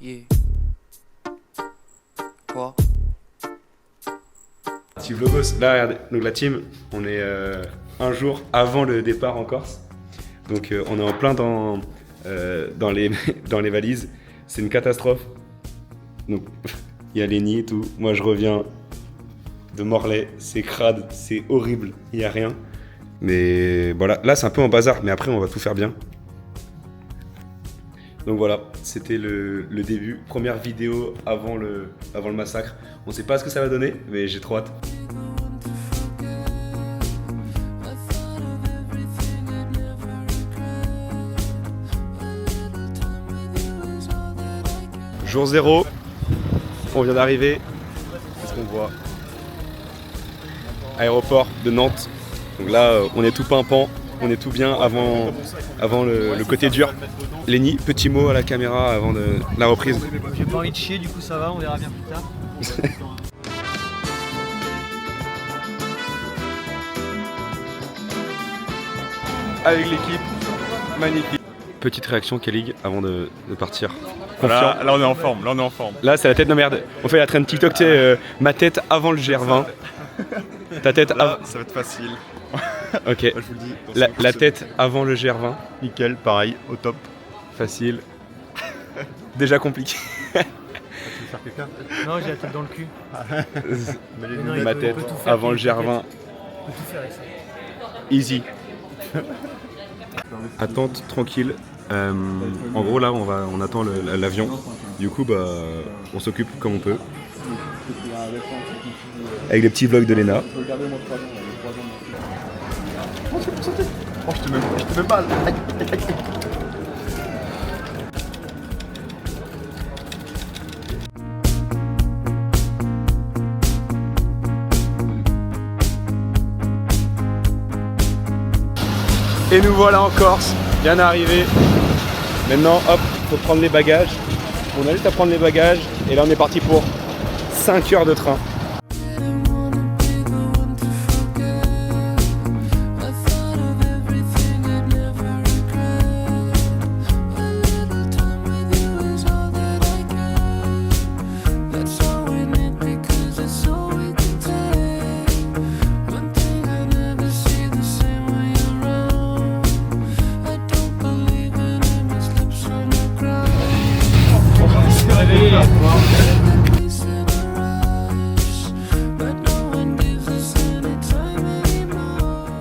Yeah. Quoi? Petit vlogos, là regardez, donc la team, on est un jour avant le départ en Corse. Donc on est en plein dans les valises. C'est une catastrophe. Donc il y a les nids et tout. Moi je reviens de Morlaix, c'est crade, c'est horrible, il n'y a rien. Mais voilà, là c'est un peu en bazar, mais après on va tout faire bien. Donc voilà, c'était le début, première vidéo avant le massacre. On sait pas ce que ça va donner, mais j'ai trop hâte. Jour 0, on vient d'arriver. Qu'est-ce qu'on voit? Aéroport de Nantes. Donc là, on est tout pimpant, on est tout bien avant le côté dur. Lenny, petit mot à la caméra avant la reprise. J'ai pas envie de chier, du coup ça va, on verra bien plus tard. Avec l'équipe, magnifique. Petite réaction Kelly avant de partir. Là on est en forme, Là c'est la tête, non merde, on fait la traîne TikTok, tu sais, ma tête avant le GR20. Ta tête là, ça va être facile. Ok, Là, je vous le dis, la tête avant le GR20. nickel, pareil, au top. Facile. Déjà compliqué. Tu veux faire quelqu'un? Non, j'ai la tête dans le cul. non, Ma tête avant le GR20. On peut tout faire ici. Easy. Attente tranquille. En gros là on attend l'avion. Du coup on s'occupe comme on peut. Avec les petits vlogs de Léna. Oh, je te mets mal. Et nous voilà en Corse, bien arrivé. Maintenant hop, faut prendre les bagages. On a juste à prendre les bagages et là on est parti pour 5 heures de train.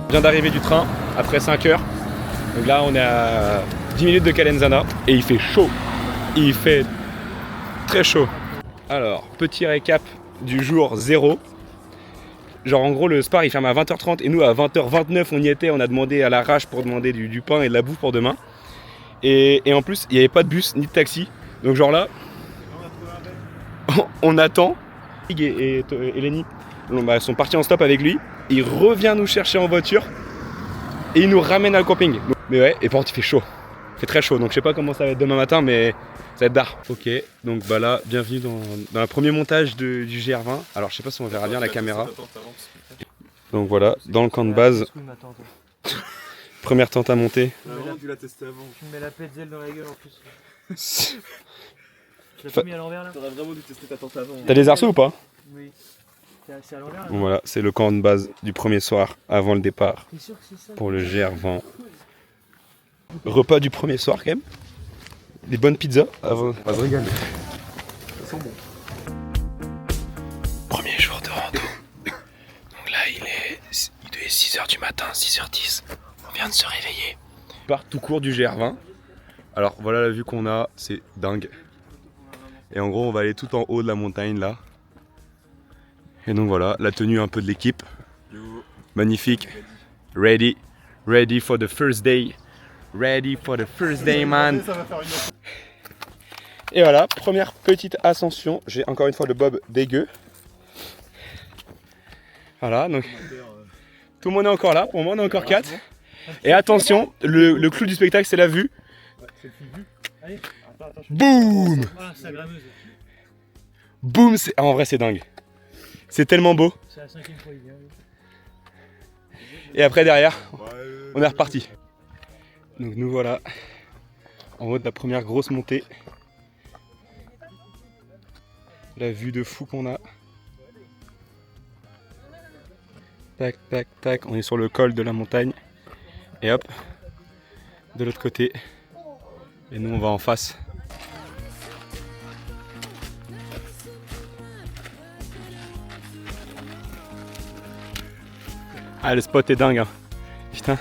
On vient d'arriver du train après 5 heures. Donc là on est à 10 minutes de Calenzana et il fait chaud. Il fait très chaud. Alors, petit récap du jour 0. Genre en gros le Spar il ferme à 20h30 et nous à 20h29 on y était, on a demandé à l'arrache pour demander du pain et de la bouffe pour demain. Et en plus il n'y avait pas de bus ni de taxi. Donc genre là on attend. Et Lenny sont partis en stop avec lui. Il revient nous chercher en voiture et il nous ramène à le camping. Mais ouais, et par contre il fait chaud. Il fait très chaud, donc je sais pas comment ça va être demain matin, mais ça va être d'art. Ok, donc là, bienvenue dans le premier montage du GR20. Alors je sais pas si on verra bien la caméra. Donc voilà, dans le camp de base. Première tente à monter. Tu l'as testé avant. Tu me mets la petzel dans la gueule en plus. Tu l'as pas mis à l'envers là? T'aurais vraiment dû tester ta tente avant. T'as des arceaux ou pas? Oui. C'est à l'envers là? Bon voilà, c'est le camp de base du premier soir avant le départ T'es sûr que c'est ça? pour le GR20. Repas du premier soir quand même. Des bonnes pizzas avant. On va se régaler. Ça sent bon. Premier jour de rando. Donc là il est 6h du matin, 6h10. On vient de se réveiller. Part tout court du GR20. Alors voilà la vue qu'on a, c'est dingue. Et en gros on va aller tout en haut de la montagne là. Et donc voilà, la tenue un peu de l'équipe. Magnifique. Ready for the first day. Ready for the first day, man. Et voilà, première petite ascension. J'ai encore une fois le bob dégueu. Voilà, donc tout le monde est encore là. Pour moi, on est encore 4. Et attention, le clou du spectacle, c'est la vue. Boum. Boum, en vrai, c'est dingue. C'est tellement beau. C'est la 5e fois il vient. Et après derrière, on est reparti. Donc nous voilà en haut de la première grosse montée. La vue de fou qu'on a. Tac, tac, tac. On est sur le col de la montagne. Et hop, de l'autre côté. Et nous, on va en face. Ah, le spot est dingue, hein. Putain.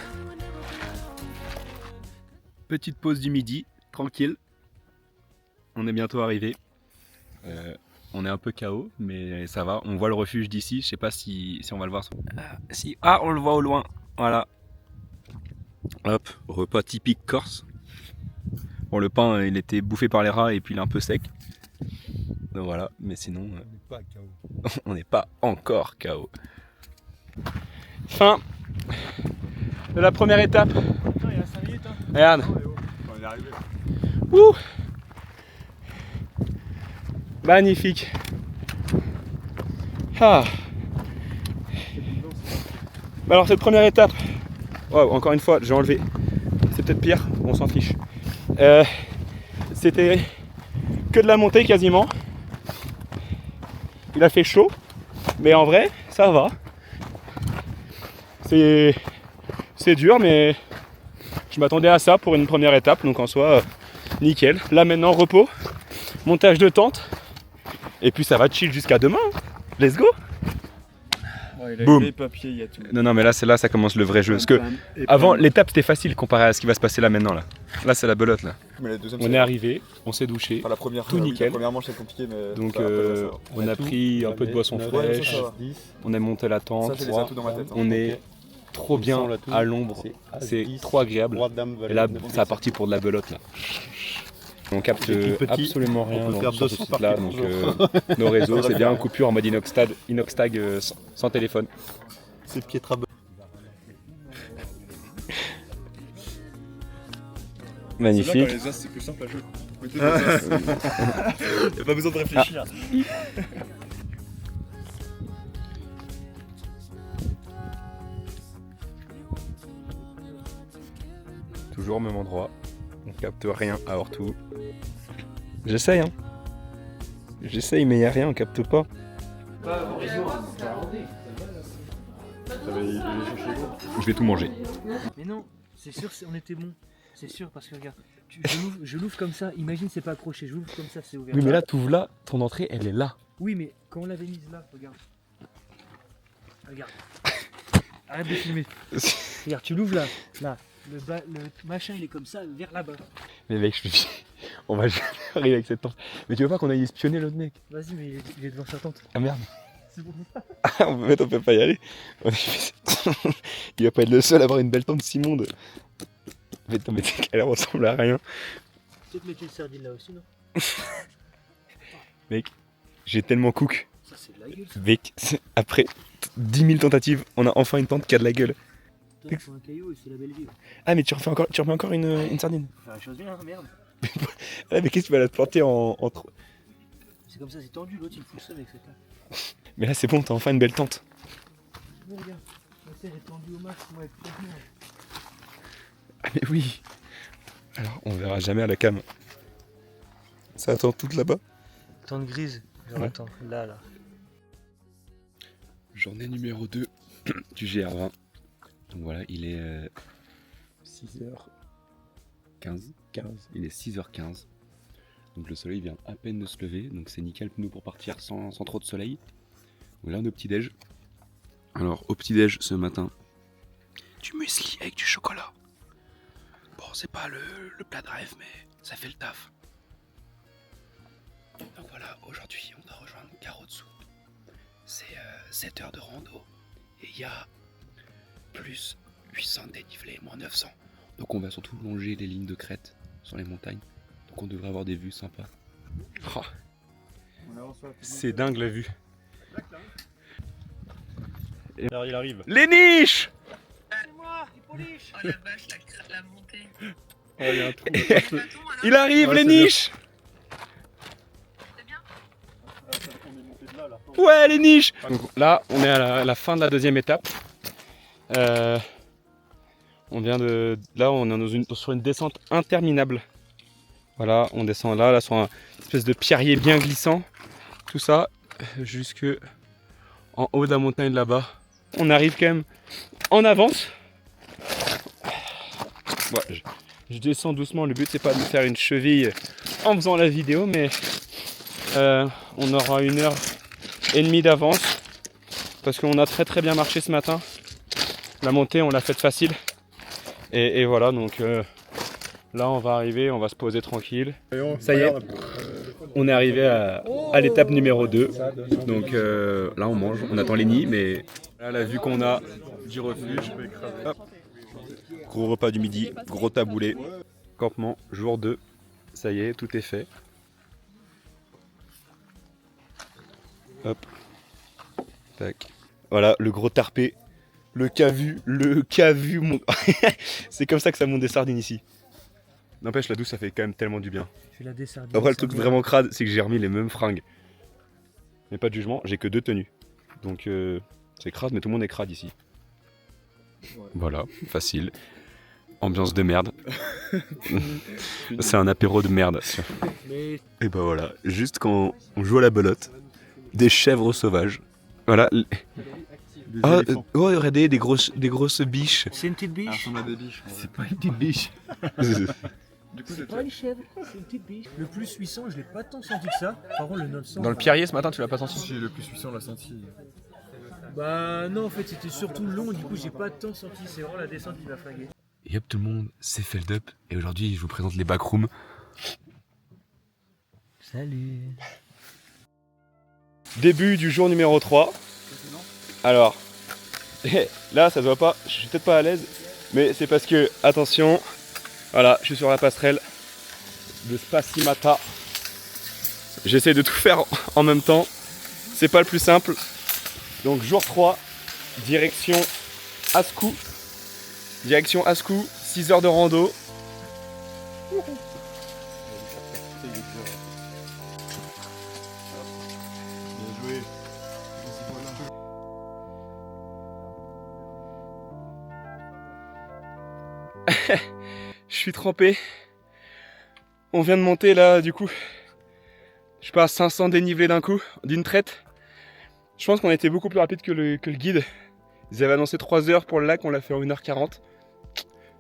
Petite pause du midi, tranquille. On est bientôt arrivé. On est un peu KO, mais ça va. On voit le refuge d'ici. Je sais pas si on va le voir. Si. Ah, on le voit au loin. Voilà. Hop, repas typique corse. Bon, le pain, il était bouffé par les rats et puis il est un peu sec. Donc voilà, mais sinon, on n'est pas encore KO. Fin de la première étape. Putain, il y a 5 minutes. Hein. Regarde. On est arrivé. Ouh. Magnifique. Ah. Bah alors cette première étape, wow, encore une fois, j'ai enlevé. C'est peut-être pire, on s'en fiche. C'était que de la montée quasiment. Il a fait chaud, mais en vrai, ça va. C'est dur, mais je m'attendais à ça pour une première étape, donc en soi, nickel. Là maintenant, repos, montage de tente, et puis ça va chill jusqu'à demain. Let's go! Ouais, il a Boum. les papiers, il y a tout. Non, mais là, c'est là, ça commence le vrai jeu. Parce que avant, l'étape c'était facile comparé à ce qui va se passer là maintenant. Là, c'est la belote là. Mais la deuxième, On est arrivé, on s'est douché. Enfin, la première, tout nickel. La première manche c'est compliqué, mais. Donc ça va, après, ça va. on a pris un peu de boisson Ouais, fraîche, ça va. on a monté la Ça, tente, j'ai les atouts dans ma tête. on est trop bien à l'ombre, c'est trop agréable. Et là, c'est parti pour de la belote là. On capte absolument rien dans ce site là, donc nos réseaux, c'est bien coupure en mode inox-tag sans téléphone. C'est Pietra. Magnifique. Les as, c'est plus simple à jouer. Y'a pas besoin de réfléchir. Toujours au même endroit, on capte rien à Ortou. J'essaye hein. J'essaye mais y a rien, on capte pas. Je vais tout manger. Mais non, c'est sûr, on était bon. C'est sûr, parce que regarde, je l'ouvre comme ça. Imagine, c'est pas accroché. Je l'ouvre comme ça, c'est ouvert. Oui mais là, t'ouvres là, ton entrée elle est là. Oui, mais quand on l'avait mise là, regarde. Regarde. Arrête de filmer. Regarde, tu l'ouvres là. Là. Le machin, il est comme ça, vers là-bas. Mais mec, je te dis, on va jamais arriver avec cette tente. Mais tu veux pas qu'on aille espionner l'autre mec? Vas-y, mais il est devant sa tente. Ah merde. C'est bon. on peut pas y aller. Il va pas être le seul à avoir une belle tente si monde. Mais non, mais elle ressemble à rien. Peut-être mettre une sardine là aussi, non? Mec, j'ai tellement cook. Ça, c'est de la gueule. Ça. Mec, après 10 000 tentatives, on a enfin une tente qui a de la gueule. Toi, faut un caillou et c'est la belle vie. Ah mais tu remets encore une sardine. Faire la chose bien, hein, merde. Ah mais qu'est-ce que tu vas la planter en trop. C'est comme ça, c'est tendu, l'autre il fout le seul avec cette là. Mais là c'est bon, t'as enfin une belle tente. Oh, regarde, la serre est tendue au max, moi avec tout bien. Ah mais oui. Alors on verra jamais à la cam. Ça attend toute là-bas. Tente grise, genre Ouais. attends, là. Journée numéro 2 du GR20. Donc voilà, il est 6h15. Il est 6h15. Donc le soleil vient à peine de se lever. Donc c'est nickel pour nous pour partir sans trop de soleil. Donc là on est au petit-déj. Alors au petit-déj ce matin, du muesli avec du chocolat. Bon, c'est pas le plat de rêve, mais ça fait le taf. Donc voilà, aujourd'hui on doit rejoindre Carotsu. C'est 7 heures de rando. Et il y a plus 800 dénivelés, moins 900. Donc on va surtout longer les lignes de crête sur les montagnes. Donc on devrait avoir des vues sympas. Oh, c'est dingue la vue. Alors il arrive. Les niches! Oh la vache, la montée. Oh, il y a un trou. Il arrive Ouais, les c'est bien. niches! C'est bien. On est monté de là, là. Ouais les niches! Donc là on est à la fin de la deuxième étape. On vient de... Là on est sur une descente interminable. Voilà, on descend là sur un espèce de pierrier bien glissant. tout ça jusque en haut de la montagne là-bas. On arrive quand même en avance. Bon, je descends doucement, le but c'est pas de me faire une cheville en faisant la vidéo, mais on aura 1h30 d'avance parce qu'on a très bien marché ce matin. La montée on l'a faite facile et voilà, donc là on va arriver, on va se poser tranquille. Ça y est, on est arrivé à l'étape numéro 2. Donc là on mange, on attend les nids, mais là la vue qu'on a du refuge. Hop. Gros repas du midi, gros taboulé. Campement, jour 2. Ça y est, tout est fait. Hop. Tac. Voilà, le gros tarpé. Le cavu, mon... C'est comme ça que ça monte des sardines ici. N'empêche, la douce, ça fait quand même tellement du bien. Tu l'as dessardé. Après, le truc vraiment crade, c'est que j'ai remis les mêmes fringues. Mais pas de jugement, j'ai que 2 tenues. Donc, c'est crade, mais tout le monde est crade ici. Ouais. Voilà, facile. Ambiance de merde. C'est un apéro de merde. Et bah voilà, juste quand on joue à la belote, des chèvres sauvages. Voilà. Oh, regardez, des grosses biches. C'est une petite biche. Ça ressemble à des biches. C'est pas une petite biche. Du coup, C'est pas une chèvre, c'est une petite biche. Le plus 800, je l'ai pas tant senti que ça. Par contre, le 900. Dans le pierrier ce matin, tu l'as pas senti? si le plus puissant, on l'a senti. Bah non, en fait, c'était surtout long. Du coup, j'ai pas tant senti. C'est vraiment la descente qui m'a flingué. Et hop tout le monde, c'est Feldup. Et aujourd'hui, je vous présente les backrooms. Salut. Début du jour numéro 3. Alors, là ça se voit pas, je suis peut-être pas à l'aise, mais c'est parce que, attention, voilà, je suis sur la passerelle de Spassimata. J'essaie de tout faire en même temps, c'est pas le plus simple. Donc jour 3, direction Ascou. Direction Ascou, 6 heures de rando. Je suis trempé. On vient de monter là, du coup. Je passe 500 dénivelés d'un coup, d'une traite. Je pense qu'on a été beaucoup plus rapide que le guide. Ils avaient annoncé 3 heures pour le lac, on l'a fait en 1h40.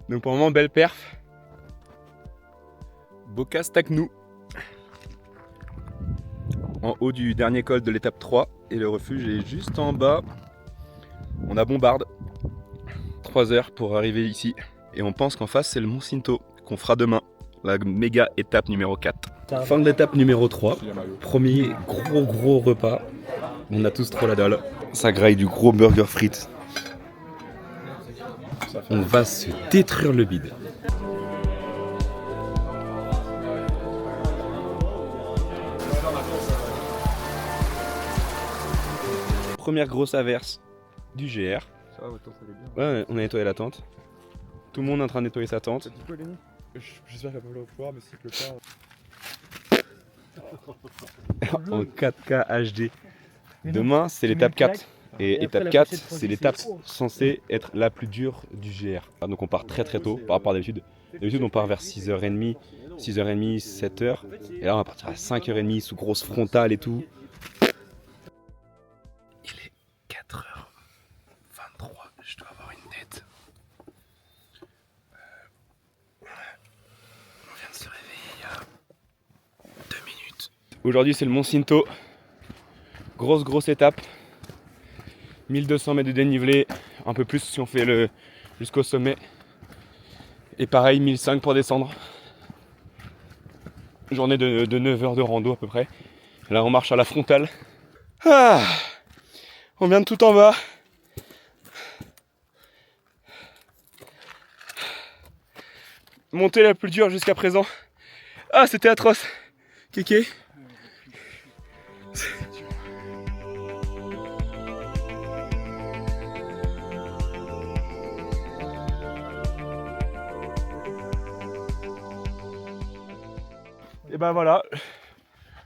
Donc pour le moment, belle perf. Bocas-Tacnou. En haut du dernier col de l'étape 3. Et le refuge est juste en bas. On a Bombarde. 3 heures pour arriver ici. Et on pense qu'en face, c'est le Mont Cinto qu'on fera demain. La méga étape numéro 4. Fin de l'étape numéro 3. Premier gros repas. On a tous trop la dalle. Ça graille du gros burger frites. On va se détruire le bide. Première grosse averse du GR. Ça va, votre tente, elle est bien. Ouais, on a nettoyé la tente. Tout le monde est en train de nettoyer sa tente. Ça dit quoi, Lenny? J'espère qu'elle va pleuvoir, mais si pleut pas. En 4K HD. Demain, c'est l'étape 4. Et étape 4, c'est l'étape censée être la plus dure du GR. Donc on part très tôt par rapport à d'habitude. D'habitude, on part vers 6h30, 7h. Et là, on va partir à 5h30 sous grosse frontale et tout. Il est 4h23. Je dois avoir une tête. On vient de se réveiller il y a 2 minutes. Aujourd'hui, c'est le Mont Cinto. Grosse étape. 1200 mètres de dénivelé, un peu plus si on fait le jusqu'au sommet. Et pareil, 1500 pour descendre. Journée de 9 heures de rando à peu près. Là, on marche à la frontale. Ah, on vient de tout en bas. Montée la plus dure jusqu'à présent. Ah, c'était atroce. Kéké. Et ben voilà,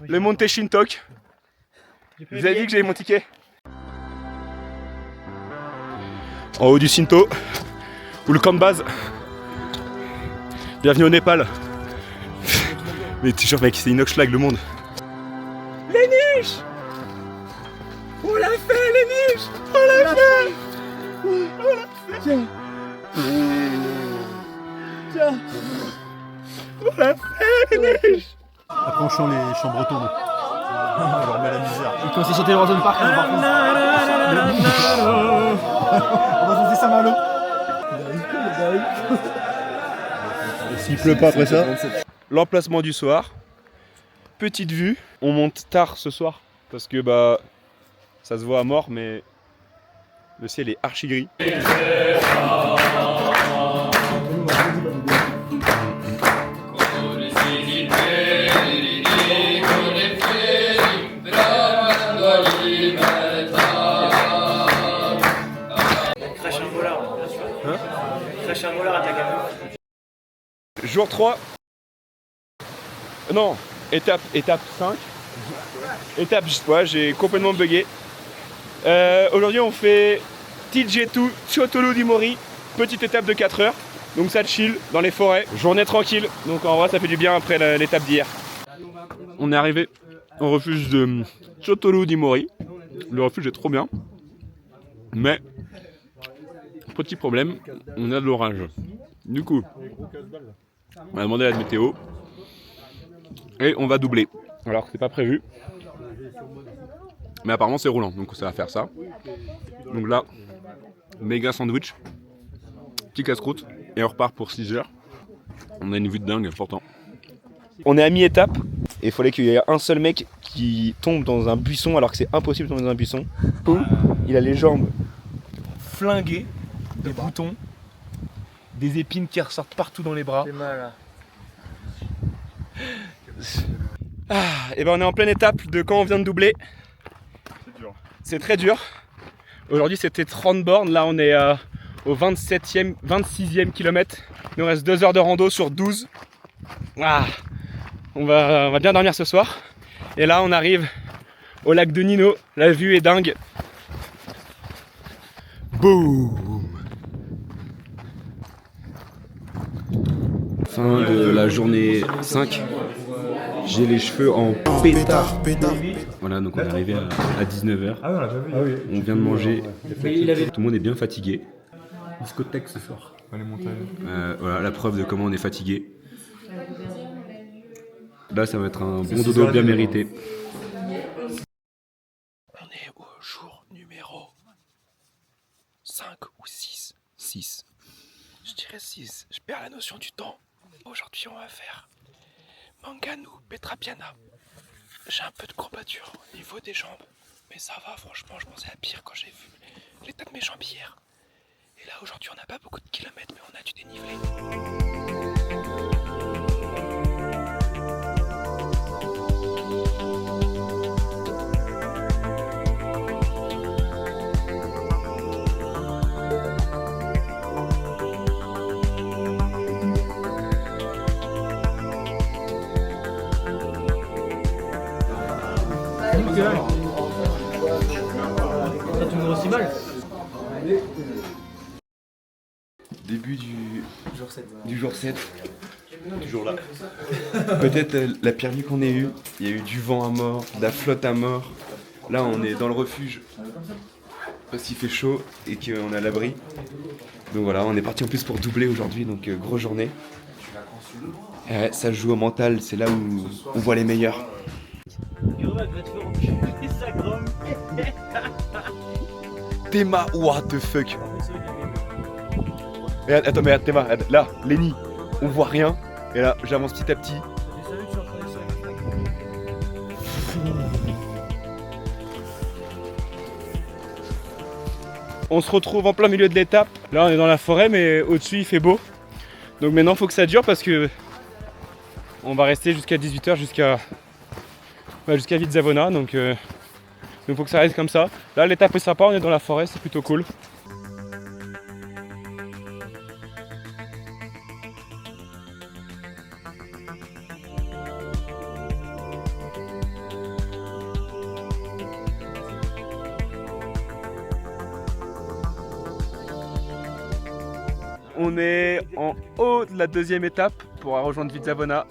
le Monte Shintok. Vous avez dit que j'avais mon ticket. En haut du Shinto, ou le camp de base. Bienvenue au Népal. Mais tu jures mec, c'est inox schlag le monde. Les niches. l'a fait, les niches. On l'a fait. On l'a fait. Tiens. Tiens. On l'a fait, les niches. Après, on chante les chants bretons. On leur met la misère. Et quand c'est chanté dans Zone Park, on va chanter ça malo. S'il pleut pas après ça. L'emplacement du soir. Petite vue. On monte tard ce soir parce que bah ça se voit à mort, mais le ciel est archi gris. Crash un voleur. Crash un voleur à ta gamme. Jour 3. Non, étape 5. Étape, ouais, j'ai complètement bugué. Aujourd'hui, on fait TG2 Chotolu di Mori. Petite étape de 4 heures. Donc ça chill dans les forêts. Journée tranquille. Donc en vrai, ça fait du bien après l'étape d'hier. On est arrivé au refuge de Chotolu di Mori. Le refuge est trop bien. Mais, petit problème, on a de l'orage. Du coup, on a demandé la météo. Et on va doubler. Alors que c'est pas prévu. Mais apparemment c'est roulant, donc ça va faire ça. Donc là, méga sandwich, petit casse-croûte, et on repart pour 6 heures. On a une vue de dingue pourtant. On est à mi-étape, et il fallait qu'il y ait un seul mec qui tombe dans un buisson, alors que c'est impossible de tomber dans un buisson. Il a les jambes flinguées, des boutons, des épines qui ressortent partout dans les bras. C'est mal là. Et ben on est en pleine étape de quand on vient de doubler. C'est dur. C'est très dur. Aujourd'hui c'était 30 bornes, là on est au 27e, 26e kilomètre. Il nous reste 2 heures de rando sur 12. Ah, on va bien dormir ce soir. Et là on arrive au lac de Nino, la vue est dingue. Boum. Fin de la journée 5. J'ai les cheveux en pétard. Voilà, donc on est arrivé à 19h. Ah ouais, on l'a pas vu. On vient de manger. Tout le monde est bien fatigué. Discothèque ce soir. Dans les montagnes. Voilà la preuve de comment on est fatigué. Là, ça va être un bon dodo bien mérité. On est au jour numéro 5 ou 6. 6. Je dirais 6. Je perds la notion du temps. Aujourd'hui, on va faire Manganu Petrapiana. J'ai un peu de courbature au niveau des jambes, mais ça va, franchement, je pensais à pire quand j'ai vu l'état de mes jambes hier. Et là, aujourd'hui, on n'a pas beaucoup de kilomètres, mais on a du dénivelé. Ça te grossit mal. Début du jour 7. Toujours là. Peut-être la pire nuit qu'on ait eue. Il y a eu du vent à mort, de la flotte à mort. Là, on est dans le refuge parce qu'il fait chaud et qu'on est à l'abri. Donc voilà, on est parti en plus pour doubler aujourd'hui, donc grosse journée. Et ouais, ça joue au mental, c'est là où on voit les meilleurs. Théma, what the fuck. Et attends, mais Théma, là, Lenny, on voit rien. Et là, j'avance petit à petit. On se retrouve en plein milieu de l'étape. Là, on est dans la forêt, mais au-dessus, il fait beau. Donc maintenant, il faut que ça dure parce que on va rester jusqu'à 18h, jusqu'à Vizzavona. Donc, il faut que ça reste comme ça. Là, l'étape est sympa, on est dans la forêt, c'est plutôt cool. On est en haut de la deuxième étape pour rejoindre Vizzavona.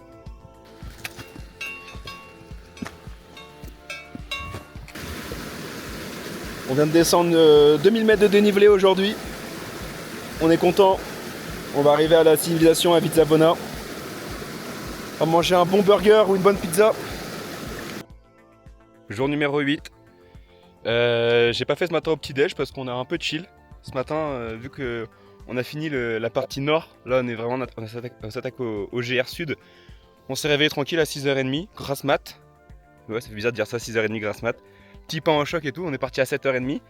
On vient de descendre 2000 mètres de dénivelé aujourd'hui. On est content. On va arriver à la civilisation à Vizzavona. On va manger un bon burger ou une bonne pizza. Jour numéro 8. J'ai pas fait ce matin au petit-déj parce qu'on a un peu chill. Ce matin, vu que on a fini la partie nord, là on est vraiment on s'attaque au GR Sud. On s'est réveillé tranquille à 6h30, grasse mat. Ouais, ça fait bizarre de dire ça, 6h30 grasse mat. Petit pain au choc et tout, on est parti à 7h30.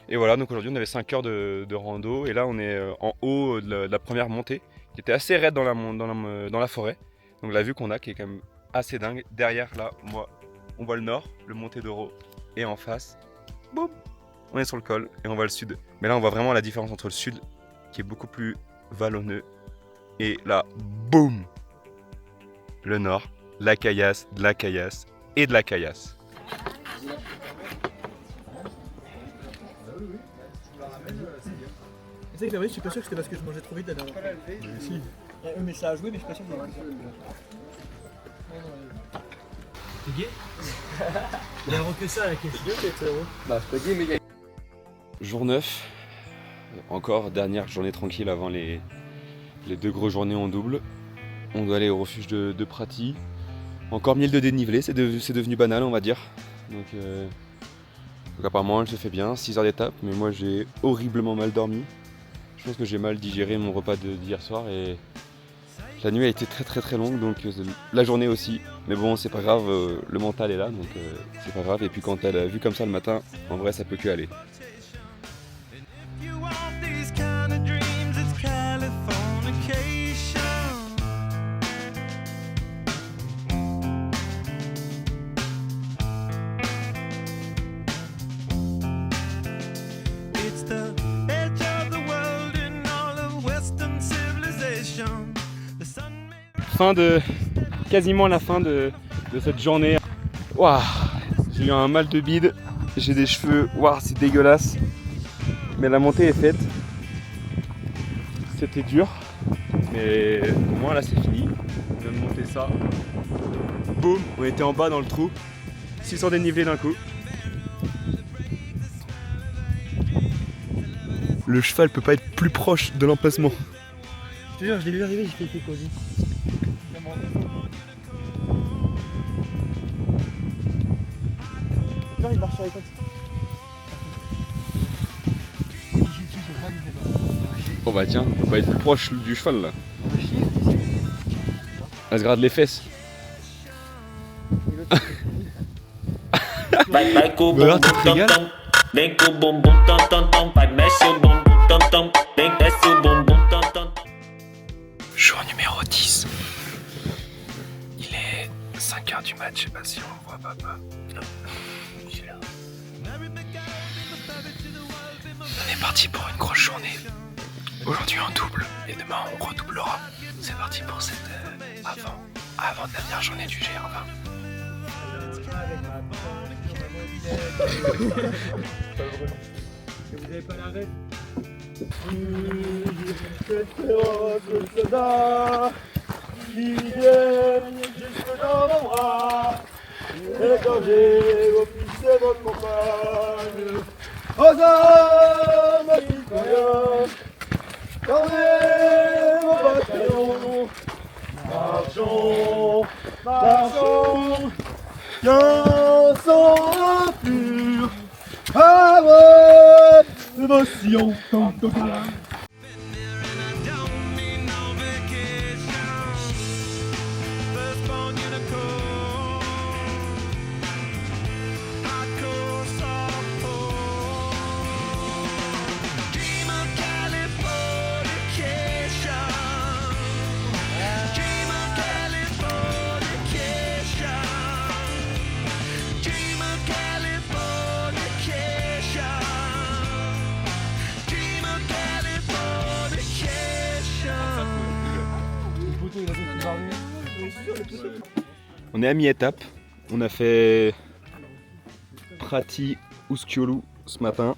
Et voilà, donc aujourd'hui on avait 5 heures de rando. Et là on est en haut de la première montée, qui était assez raide dans la forêt. Donc la vue qu'on a qui est quand même assez dingue. Derrière là, on voit le nord, le Monte d'Oro. Et en face, boum, on est sur le col et on voit le sud. Mais là on voit vraiment la différence entre le sud, qui est beaucoup plus vallonneux, et là, boum, le nord, la caillasse, de la caillasse et de la caillasse. Tu sais que la vraie, je suis pas sûr que c'était parce que je mangeais trop vite la dernière fois. Mais ça a joué, mais je suis pas sûr que T'es gay? Il y a que ça la question. Jour 9, encore dernière journée tranquille avant les 2 grosses journées en double. On doit aller au refuge de Prati. Encore 1000 de dénivelé, c'est devenu banal on va dire. Donc apparemment elle se fait bien, 6 heures d'étape, mais moi j'ai horriblement mal dormi. Je pense que j'ai mal digéré mon repas d'hier soir et la nuit a été très longue, donc la journée aussi. Mais bon c'est pas grave, le mental est là, donc c'est pas grave. Et puis quand elle a vu comme ça le matin, en vrai ça peut que aller. Quasiment la fin de cette journée. Waouh, j'ai eu un mal de bide, j'ai des cheveux, waouh c'est dégueulasse. Mais la montée est faite. C'était dur, mais au moins là c'est fini. On vient de monter ça. Boum, on était en bas dans le trou. 600 dénivelés d'un coup. Le cheval peut pas être plus proche de l'emplacement. Je te jure, je l'ai vu arriver, j'ai fait quoi lui. Non, il marche sur les côtes. Oh bah tiens, on va être plus proche du cheval là. Elle se gratte les fesses. Regarde, tu te régales. Jour numéro 10. Il est 5h du match, je sais pas si on voit papa. Il est là. On est parti pour une grosse journée. Aujourd'hui en double et demain on redoublera. C'est parti pour cette avant-dernière journée du GR20. Vous avez pas la rêve? Qui viennent jusque dans mon bras, et quand j'ai vos fils et votre compagne, aux hommes citoyens, tournez vos bataillons, marchons, marchons, qu'un sang pur, à votre dévotion. On est à mi-étape, on a fait Prati Uskiolu ce matin,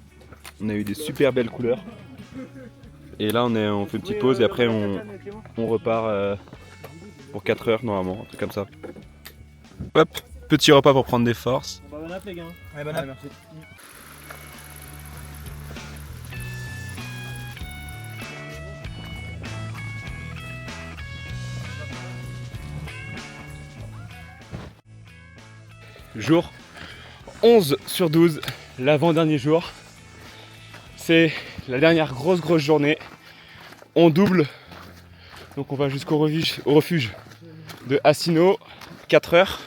on a eu des super belles couleurs et là on fait une petite pause et après on repart pour 4 heures normalement, un truc comme ça. Hop, petit repas pour prendre des forces. Bon app les gars. Ouais, bon app. Merci. jour 11 sur 12, l'avant-dernier jour. C'est la dernière grosse journée. On double, donc on va jusqu'au refuge de Assino, 4 heures.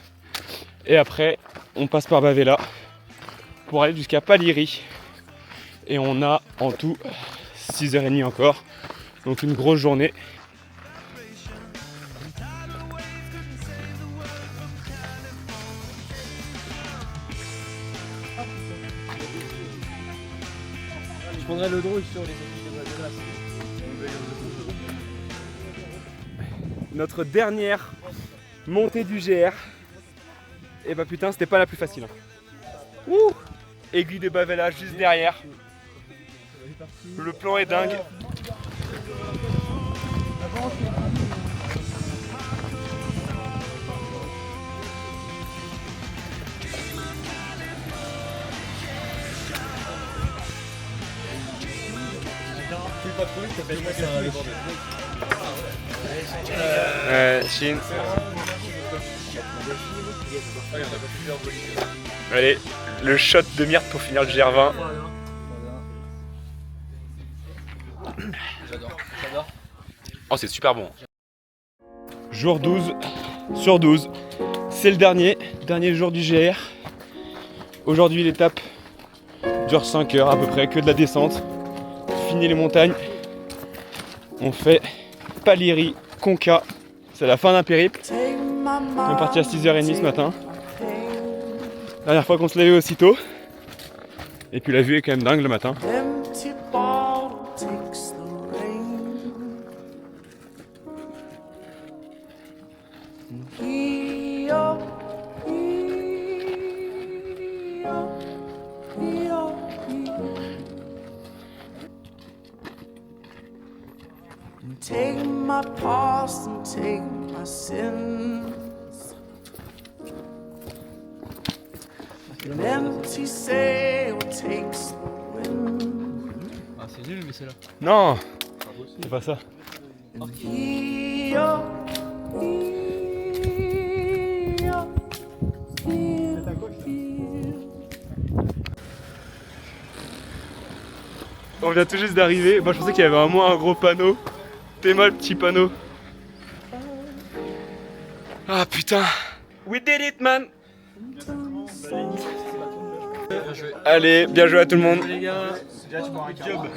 Et après, on passe par Bavela pour aller jusqu'à Paliri. Et on a en tout 6h30 encore, donc une grosse journée. Je prendrais le drone sur les équipes de Bavela. Notre dernière montée du GR. Et bah putain, c'était pas la plus facile. Ouh, aiguille de Bavela juste derrière. Le plan est dingue. Chine. Allez, le shot de myrte pour finir le GR20. Oh, c'est super bon. Jour 12 sur 12. C'est le dernier jour du GR. Aujourd'hui, l'étape dure 5 heures à peu près, que de la descente. Fini les montagnes. On fait Paliri, Conca. C'est la fin d'un périple. On est parti à 6h30 ce matin. Dernière fois qu'on se levait aussitôt. Et puis la vue est quand même dingue le matin. Take my past and take my sins. An empty sail takes the wind. Ah, c'est nul, mais c'est là. Non, c'est pas ça. And here, On vient tout juste d'arriver. Moi je pensais qu'il y avait au moins un gros panneau. T'es mal, petit panneau. Ah putain. We did it, man. Allez, bien joué à tout le monde. Les gars, Good job.